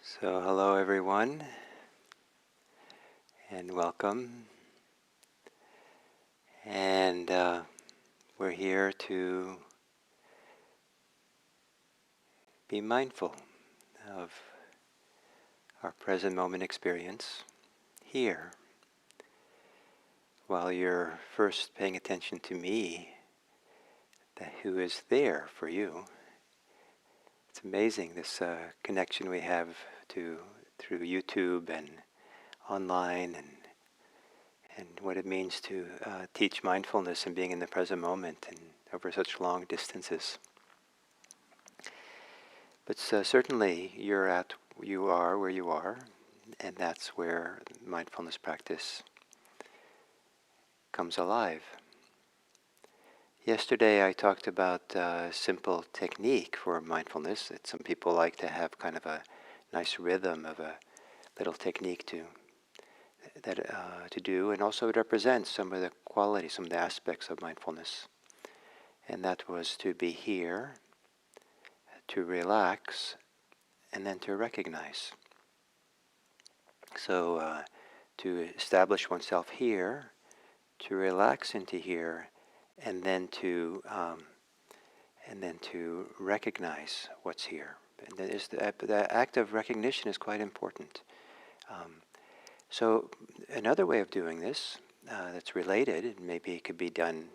So hello everyone and welcome, and we're here to be mindful of our present moment experience here. While you're first paying attention to me, who is there for you. It's amazing this connection we have through YouTube and online, and what it means to teach mindfulness and being in the present moment and over such long distances. But certainly you are where you are, and that's where mindfulness practice comes alive. Yesterday I talked about a simple technique for mindfulness that some people like to have kind of a nice rhythm of a little technique to do, and also it represents some of the qualities, some of the aspects of mindfulness. And that was to be here, to relax, and then to recognize. So to establish oneself here, to relax into here, and then to recognize what's here. And the act of recognition is quite important. So another way of doing this that's related, and maybe it could be done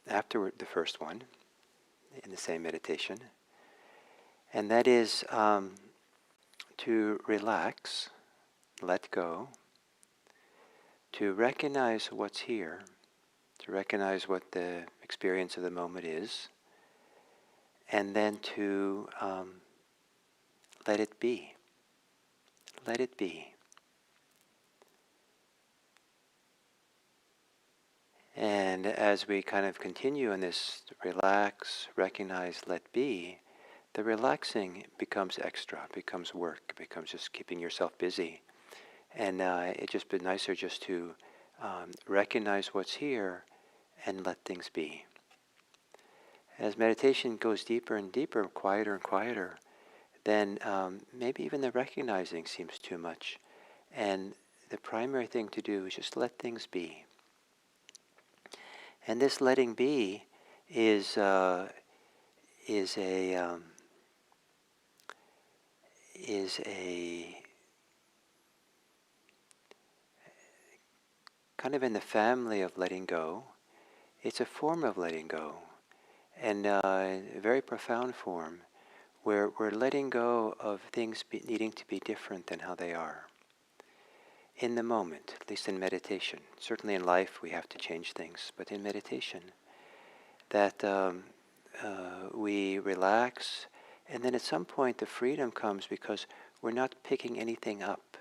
after the first one in the same meditation, and that is to relax, let go, to recognize what's here, to recognize what the experience of the moment is, and then to let it be. Let it be. And as we kind of continue in this relax, recognize, let be, the relaxing becomes extra, becomes work, becomes just keeping yourself busy. And it's just been nicer just to recognize what's here and let things be. As meditation goes deeper and deeper, quieter and quieter, then maybe even the recognizing seems too much. And the primary thing to do is just let things be. And this letting be is a kind of in the family of letting go. It's a form of letting go, and a very profound form, where we're letting go of things needing to be different than how they are. In the moment, at least in meditation. Certainly in life we have to change things, but in meditation, that we relax, and then at some point the freedom comes because we're not picking anything up.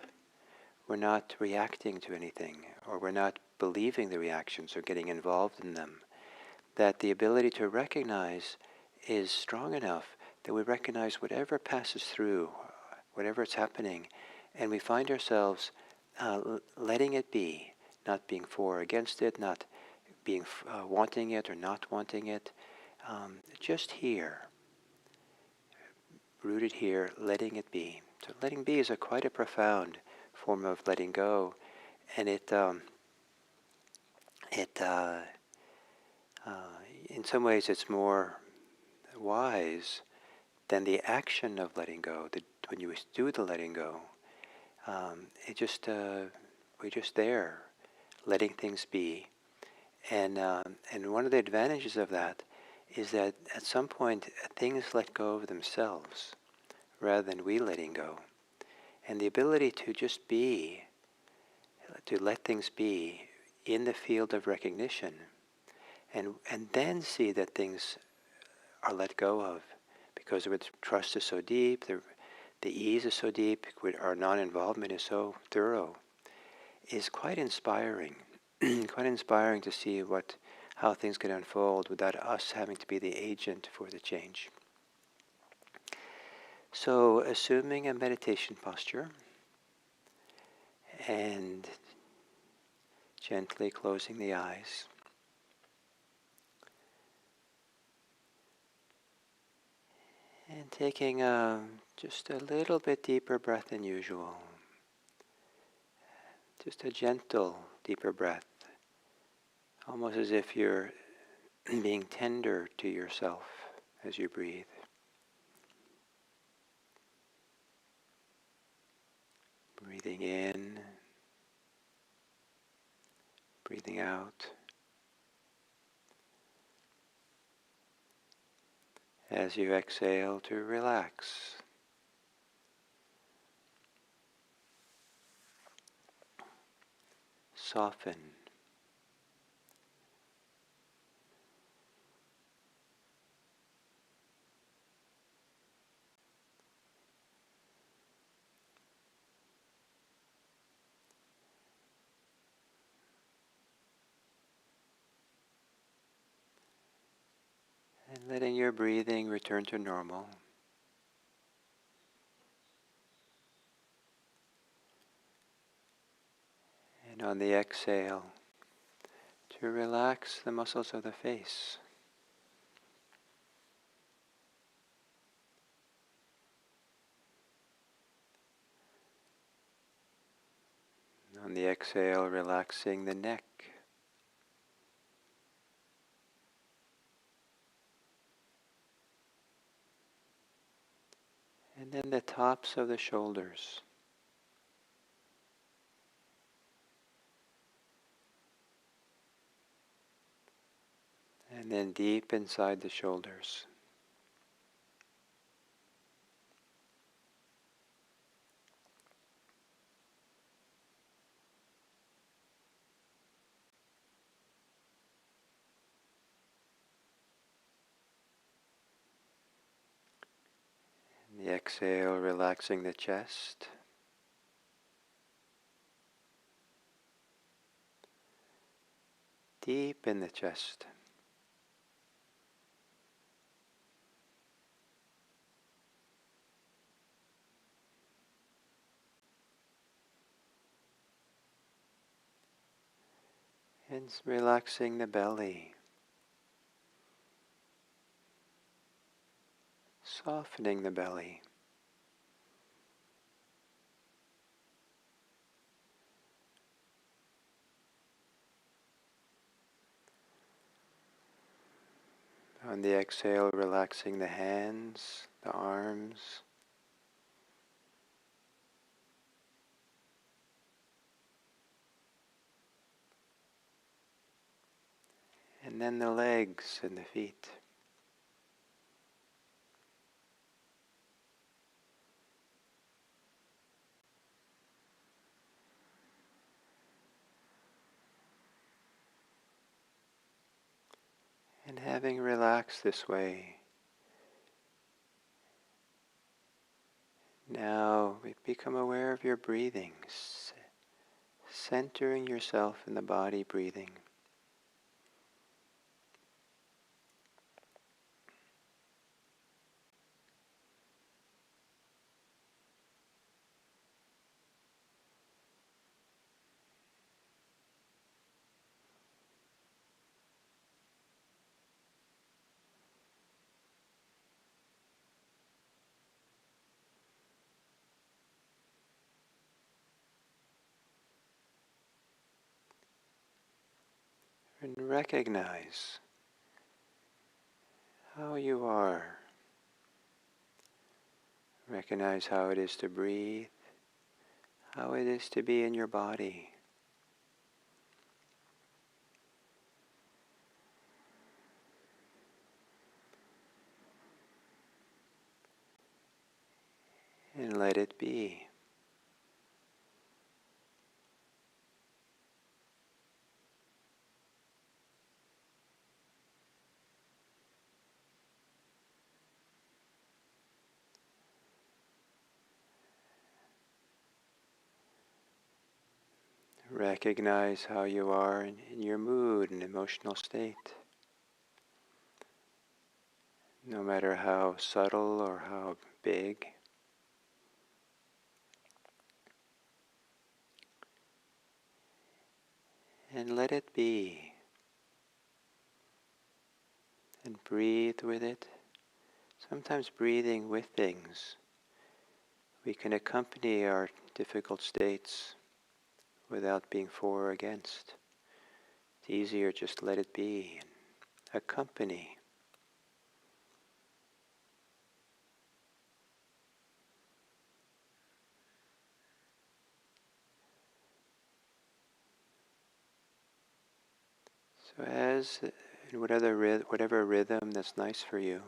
We're not reacting to anything, or we're not believing the reactions or getting involved in them. That the ability to recognize is strong enough that we recognize whatever passes through, whatever is happening, and we find ourselves letting it be, not being for or against it, not being wanting it or not wanting it, just here, rooted here, letting it be. So letting be is quite a profound form of letting go, and it in some ways it's more wise than the action of letting go. When you do the letting go, we're just there, letting things be, and one of the advantages of that is that at some point things let go of themselves rather than we letting go, and the ability to just be, to let things be in the field of recognition, and then see that things are let go of, because the trust is so deep, the ease is so deep, our non-involvement is so thorough, is quite inspiring. Quite inspiring to see how things can unfold without us having to be the agent for the change. So, assuming a meditation posture and gently closing the eyes. And taking just a little bit deeper breath than usual. Just a gentle, deeper breath. Almost as if you're being tender to yourself as you breathe. Breathing in, breathing out. As you exhale, to relax. Soften. And letting your breathing return to normal. And on the exhale, to relax the muscles of the face. On the exhale, relaxing the neck. And then the tops of the shoulders. And then deep inside the shoulders. And the exhale, relaxing the chest. Deep in the chest. And relaxing the belly. Softening the belly. On the exhale, relaxing the hands, the arms. And then the legs and the feet. And having relaxed this way, now become aware of your breathing, centering yourself in the body breathing. And recognize how you are. Recognize how it is to breathe, how it is to be in your body. And let it be. Recognize how you are in your mood and emotional state. No matter how subtle or how big. And let it be. And breathe with it. sometimes breathing with things, we can accompany our difficult states without being for or against. It's easier just let it be and accompany. So as in whatever rhythm that's nice for you,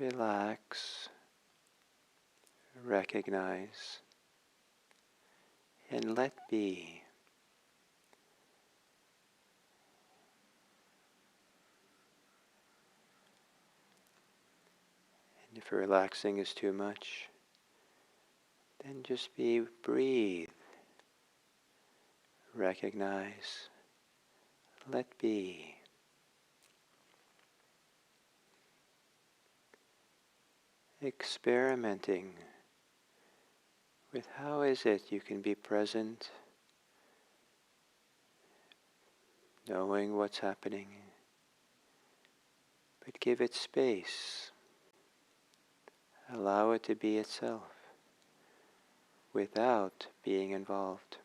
relax, recognize, and let be. And if relaxing is too much, then just breathe, recognize, let be. Experimenting with how is it you can be present, knowing what's happening, but give it space. Allow it to be itself without being involved.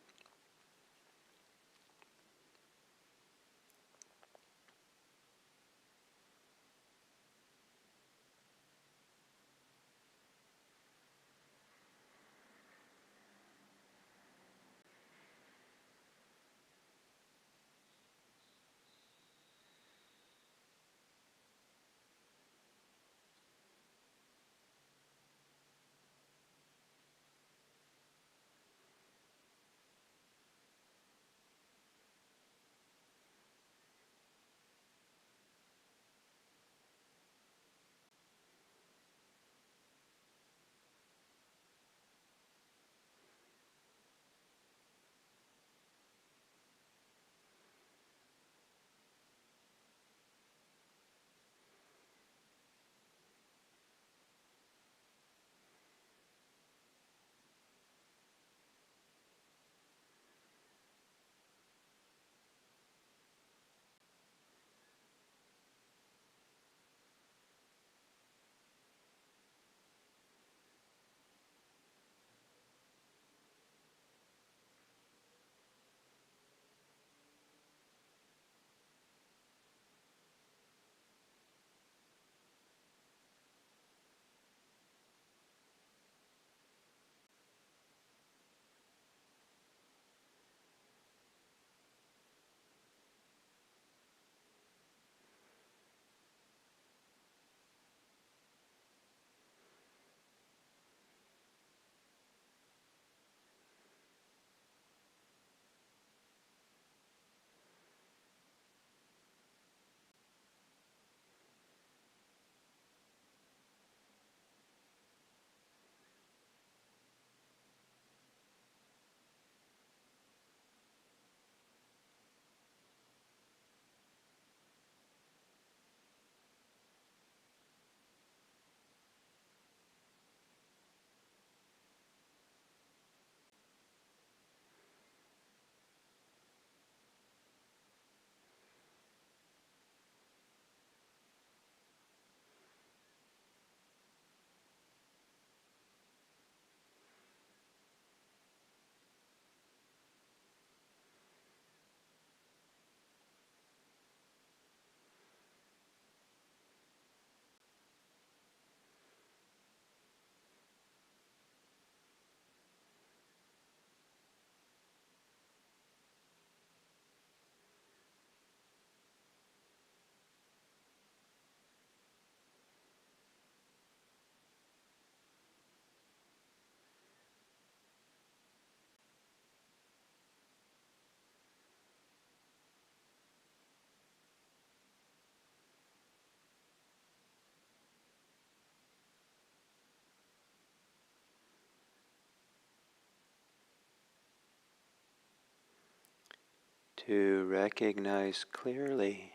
To recognize clearly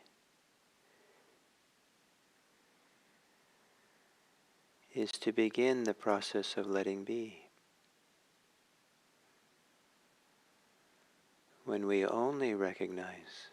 is to begin the process of letting be. When we only recognize,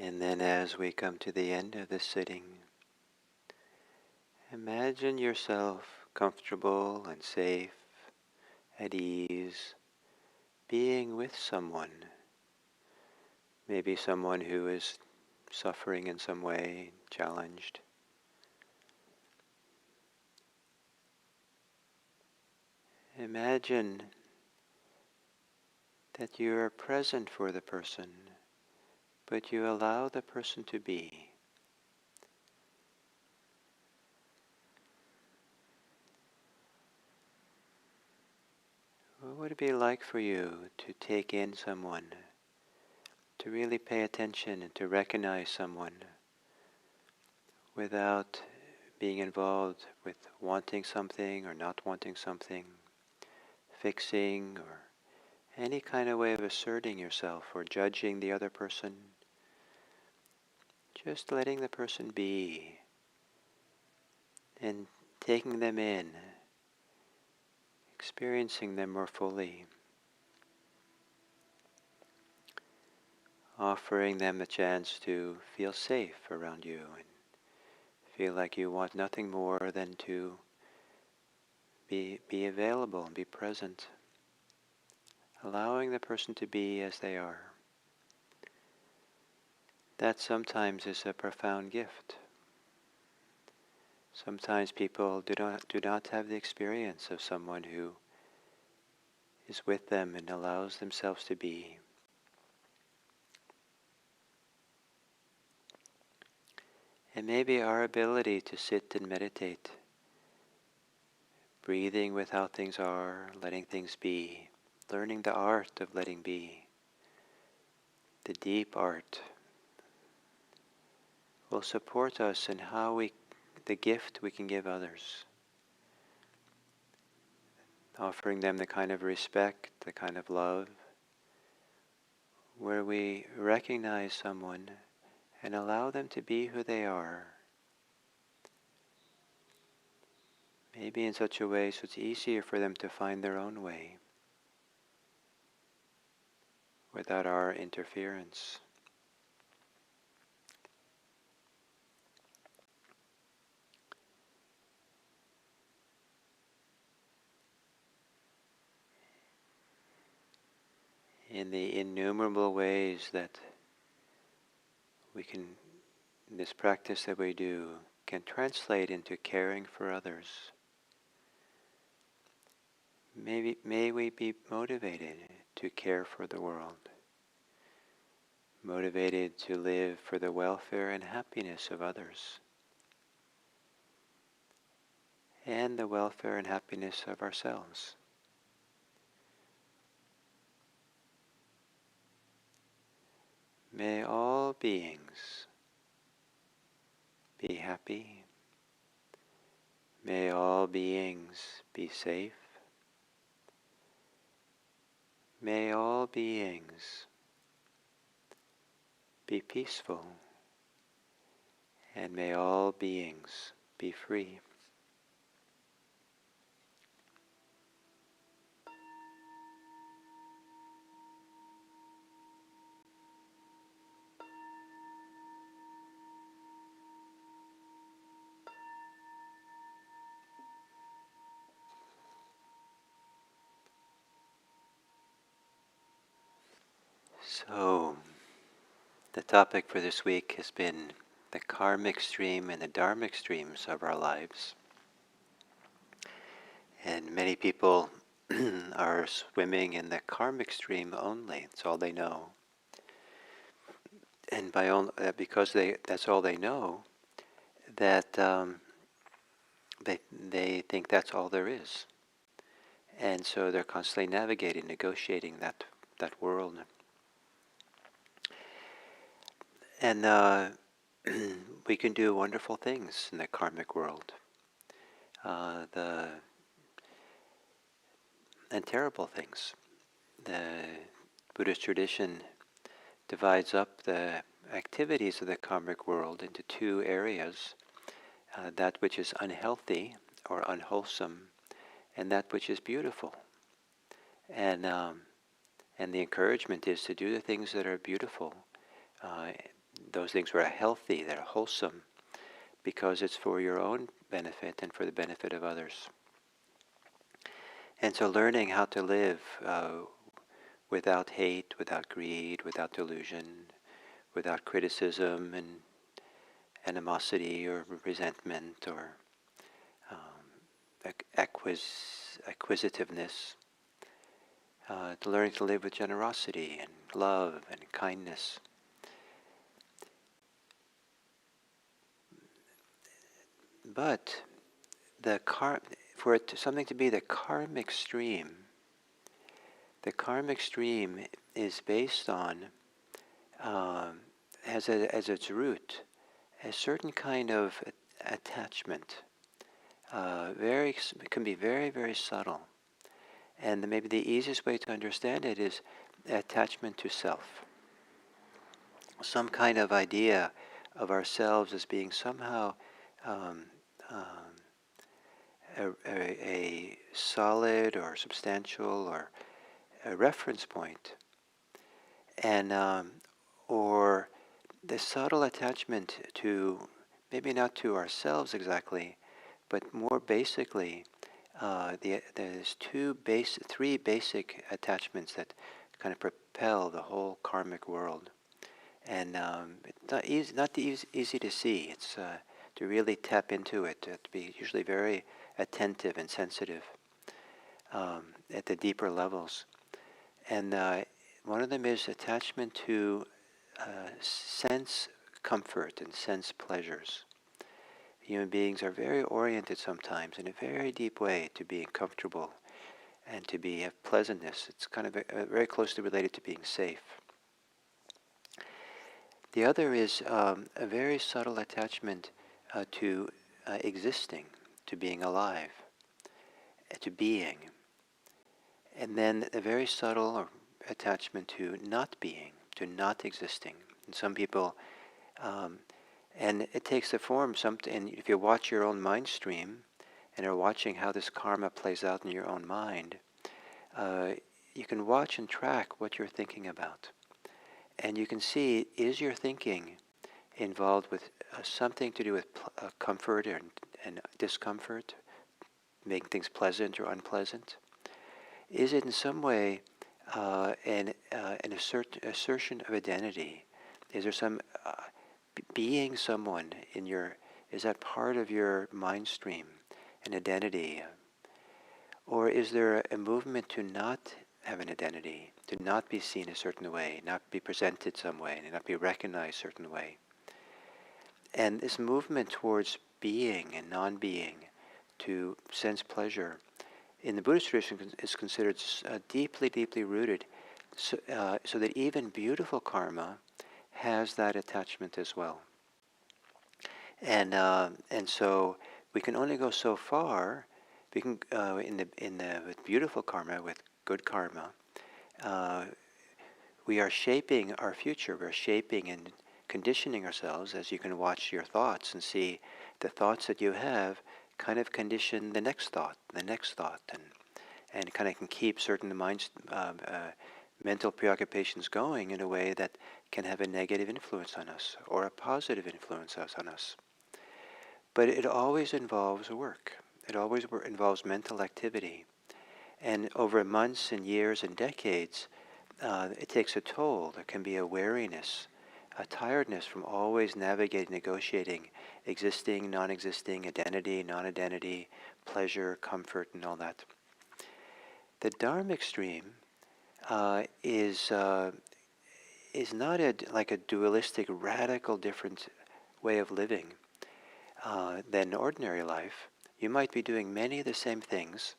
And then as we come to the end of this sitting, imagine yourself comfortable and safe, at ease, being with someone. Maybe someone who is suffering in some way, challenged. Imagine that you are present for the person, but you allow the person to be. What would it be like for you to take in someone, to really pay attention and to recognize someone without being involved with wanting something or not wanting something, fixing or any kind of way of asserting yourself or judging the other person, just letting the person be and taking them in, experiencing them more fully, offering them the chance to feel safe around you and feel like you want nothing more than to be available and be present, allowing the person to be as they are. That sometimes is a profound gift. Sometimes people do not have the experience of someone who is with them and allows themselves to be. And maybe our ability to sit and meditate, breathing with how things are, letting things be, learning the art of letting be, the deep art, will support us in the gift we can give others, offering them the kind of respect, the kind of love, where we recognize someone and allow them to be who they are. Maybe in such a way so it's easier for them to find their own way without our interference. In the innumerable ways that we can, this practice that we do, can translate into caring for others. May we be motivated to care for the world, motivated to live for the welfare and happiness of others, and the welfare and happiness of ourselves. May all beings be happy. May all beings be safe. May all beings be peaceful. And may all beings be free. So, the topic for this week has been the karmic stream and the dharmic streams of our lives. And many people are swimming in the karmic stream only. It's all they know. And because that's all they know, that they think that's all there is. And so they're constantly navigating, negotiating that world. And we can do wonderful things in the karmic world. And terrible things. The Buddhist tradition divides up the activities of the karmic world into two areas, that which is unhealthy or unwholesome, and that which is beautiful. And the encouragement is to do the things that are beautiful, those things are healthy, they're wholesome, because it's for your own benefit and for the benefit of others. And so learning how to live without hate, without greed, without delusion, without criticism and animosity or resentment or acquisitiveness, to learning to live with generosity and love and kindness. But for it something to be the karmic stream is based on, as its root, a certain kind of attachment. It can be very, very subtle. And maybe the easiest way to understand it is attachment to self. Some kind of idea of ourselves as being somehow um, um, a solid or substantial or a reference point, and or the subtle attachment to, maybe not to ourselves exactly, but more basically, there's three basic attachments that kind of propel the whole karmic world, and it's not easy to see. It's to really tap into it, to be usually very attentive and sensitive at the deeper levels. And one of them is attachment to sense comfort and sense pleasures. Human beings are very oriented sometimes in a very deep way to being comfortable and to have pleasantness. It's kind of very closely related to being safe. The other is a very subtle attachment to existing, to being alive, to being. And then a very subtle attachment to not being, to not existing. And some people, and it takes the form, and if you watch your own mind stream and are watching how this karma plays out in your own mind, you can watch and track what you're thinking about. And you can see, is your thinking involved with something to do with comfort and discomfort, making things pleasant or unpleasant? Is it in some way an assertion of identity? Is there some being someone in is that part of your mind stream, an identity? Or is there a movement to not have an identity, to not be seen a certain way, not be presented some way, and not be recognized a certain way? And this movement towards being and non-being, to sense pleasure, in the Buddhist tradition is considered deeply, deeply rooted, so that even beautiful karma has that attachment as well. And so we can only go so far. We can with beautiful karma, with good karma, we are shaping our future. We're shaping and conditioning ourselves, as you can watch your thoughts and see the thoughts that you have kind of condition the next thought, and kind of can keep certain mental preoccupations going in a way that can have a negative influence on us or a positive influence on us. But it always involves work. It always involves mental activity. And over months and years and decades, it takes a toll. There can be a weariness, a tiredness from always navigating, negotiating existing, non-existing, identity, non-identity, pleasure, comfort, and all that. The Dharmic stream is not like a dualistic, radical, different way of living than ordinary life. You might be doing many of the same things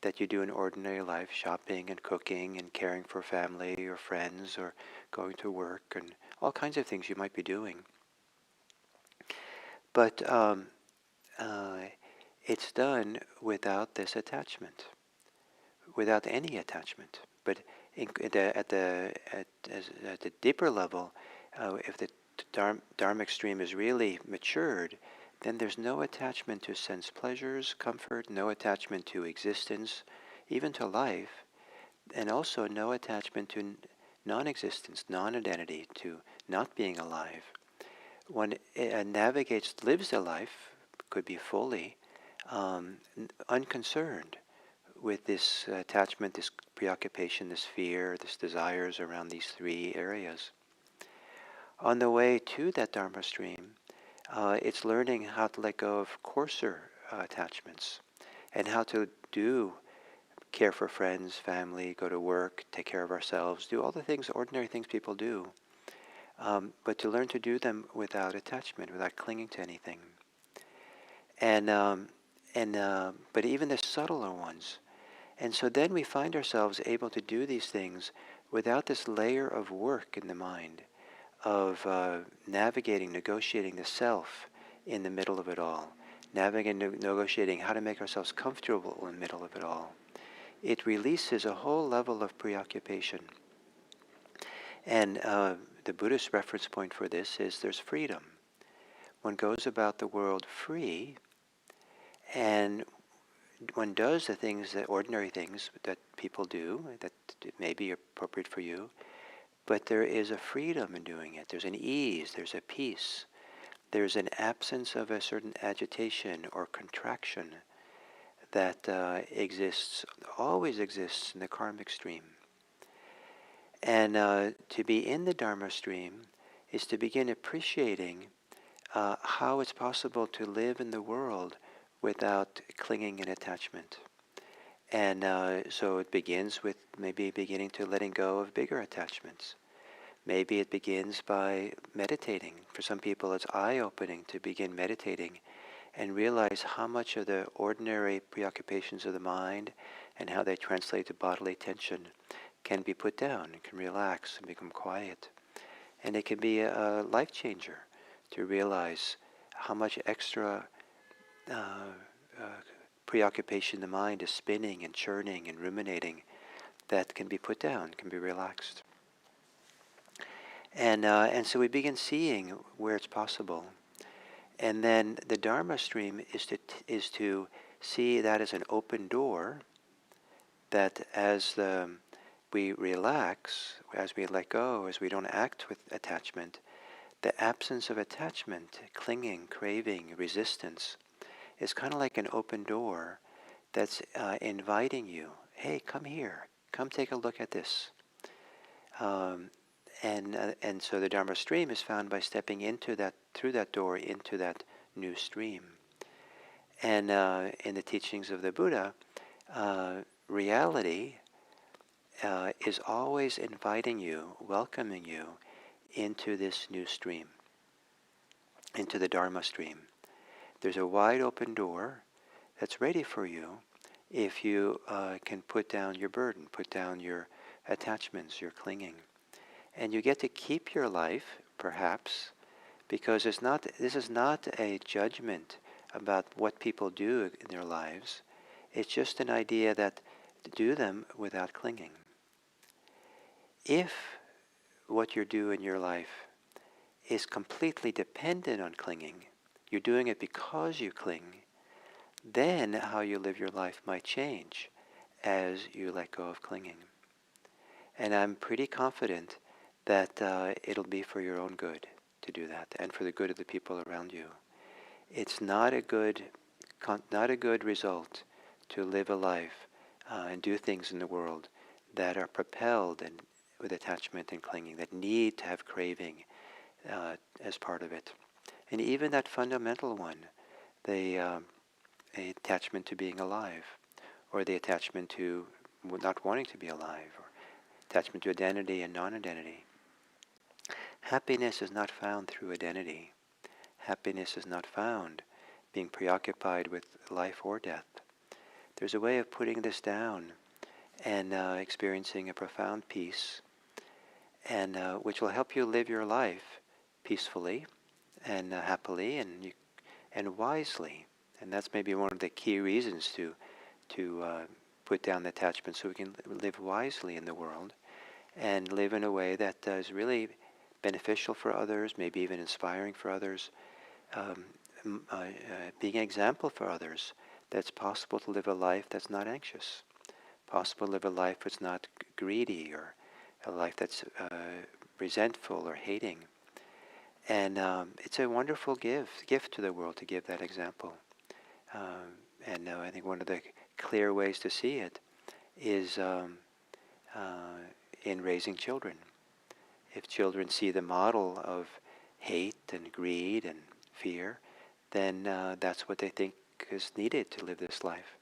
that you do in ordinary life, shopping and cooking and caring for family or friends or going to work and all kinds of things you might be doing. But it's done without this attachment, without any attachment. But at the deeper level, if the Dharmic stream is really matured, then there's no attachment to sense pleasures, comfort, no attachment to existence, even to life, and also no attachment to non-existence, non-identity, to not being alive. one navigates, lives their life, could be fully unconcerned with this attachment, this preoccupation, this fear, this desires around these three areas. On the way to that Dharma stream, it's learning how to let go of coarser attachments and how to care for friends, family, go to work, take care of ourselves, do all the things, ordinary things people do, but to learn to do them without attachment, without clinging to anything. But even the subtler ones. And so then we find ourselves able to do these things without this layer of work in the mind, of navigating, negotiating the self in the middle of it all, navigating, negotiating how to make ourselves comfortable in the middle of it all. It releases a whole level of preoccupation. And the Buddhist reference point for this is there's freedom. One goes about the world free, and one does the things, that ordinary things that people do, that may be appropriate for you, but there is a freedom in doing it. There's an ease, there's a peace, there's an absence of a certain agitation or contraction that always exists in the karmic stream. And to be in the Dharma stream is to begin appreciating how it's possible to live in the world without clinging and attachment. And so it begins with maybe beginning to letting go of bigger attachments. Maybe it begins by meditating. For some people it's eye-opening to begin meditating and realize how much of the ordinary preoccupations of the mind and how they translate to bodily tension can be put down, and can relax and become quiet. And it can be a life changer to realize how much extra preoccupation the mind is spinning and churning and ruminating that can be put down, can be relaxed. And so we begin seeing where it's possible. And then the Dharma stream is to see that as an open door, that as we relax, as we let go, as we don't act with attachment, the absence of attachment, clinging, craving, resistance, is kind of like an open door that's inviting you. Hey, come here. Come take a look at this. And so the Dharma stream is found by stepping through that door into that new stream. And in the teachings of the Buddha, reality is always inviting you, welcoming you into this new stream, into the Dharma stream. There's a wide open door that's ready for you if you can put down your burden, put down your attachments, your clinging. And you get to keep your life, perhaps, because this is not a judgment about what people do in their lives. It's just an idea that to do them without clinging. If what you do in your life is completely dependent on clinging, you're doing it because you cling, then how you live your life might change as you let go of clinging. And I'm pretty confident that it'll be for your own good to do that, and for the good of the people around you. It's not a good result to live a life and do things in the world that are propelled and with attachment and clinging, that need to have craving as part of it. And even that fundamental one, the attachment to being alive, or the attachment to not wanting to be alive, or attachment to identity and non-identity. Happiness is not found through identity. Happiness is not found being preoccupied with life or death. There's a way of putting this down and experiencing a profound peace, and which will help you live your life peacefully and happily and wisely. And that's maybe one of the key reasons to put down the attachment, so we can live wisely in the world and live in a way that is really beneficial for others, maybe even inspiring for others, being an example for others, that's possible to live a life that's not anxious, possible to live a life that's not greedy, or a life that's resentful or hating. And it's a wonderful gift to the world to give that example. And I think one of the clear ways to see it is in raising children. If children see the model of hate and greed and fear, then that's what they think is needed to live this life.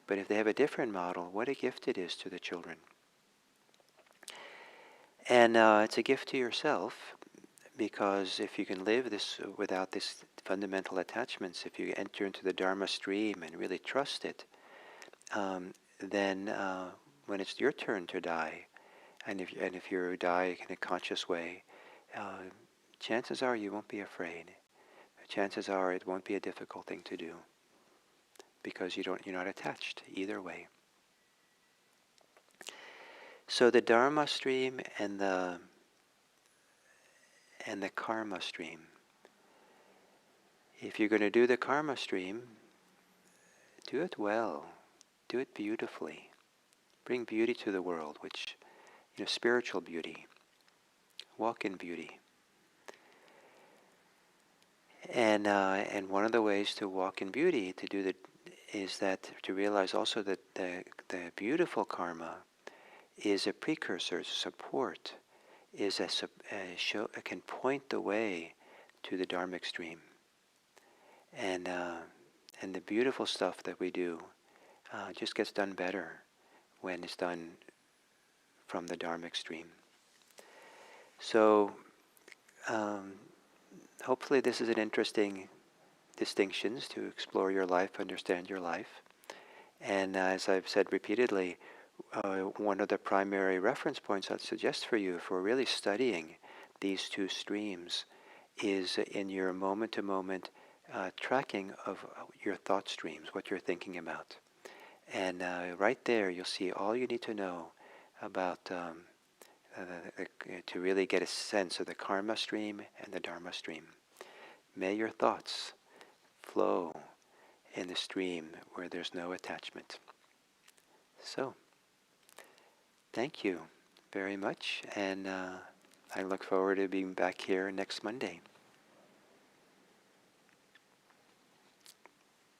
But if they have a different model, what a gift it is to the children. And it's a gift to yourself, because if you can live this without this fundamental attachments, if you enter into the Dharma stream and really trust it, then when it's your turn to die, and if you die in a conscious way, uh, chances are you won't be afraid. Chances are it won't be a difficult thing to do, because you're not attached either way. So the Dharma stream and the karma stream. If you're going to do the karma stream, do it well, do it beautifully. Bring beauty to the world, which, spiritual beauty. Walk in beauty. And one of the ways to walk in beauty, is that to realize also that the beautiful karma is a precursor, support, can point the way to the Dharmic stream. And the beautiful stuff that we do just gets done better when it's done from the Dharmic stream. So hopefully this is an interesting distinctions to explore your life, understand your life. And as I've said repeatedly, one of the primary reference points I'd suggest for you for really studying these two streams is in your moment-to-moment tracking of your thought streams, what you're thinking about. And right there you'll see all you need to know about to really get a sense of the karma stream and the dharma stream. May your thoughts flow in the stream where there's no attachment. So, thank you very much, and I look forward to being back here next Monday.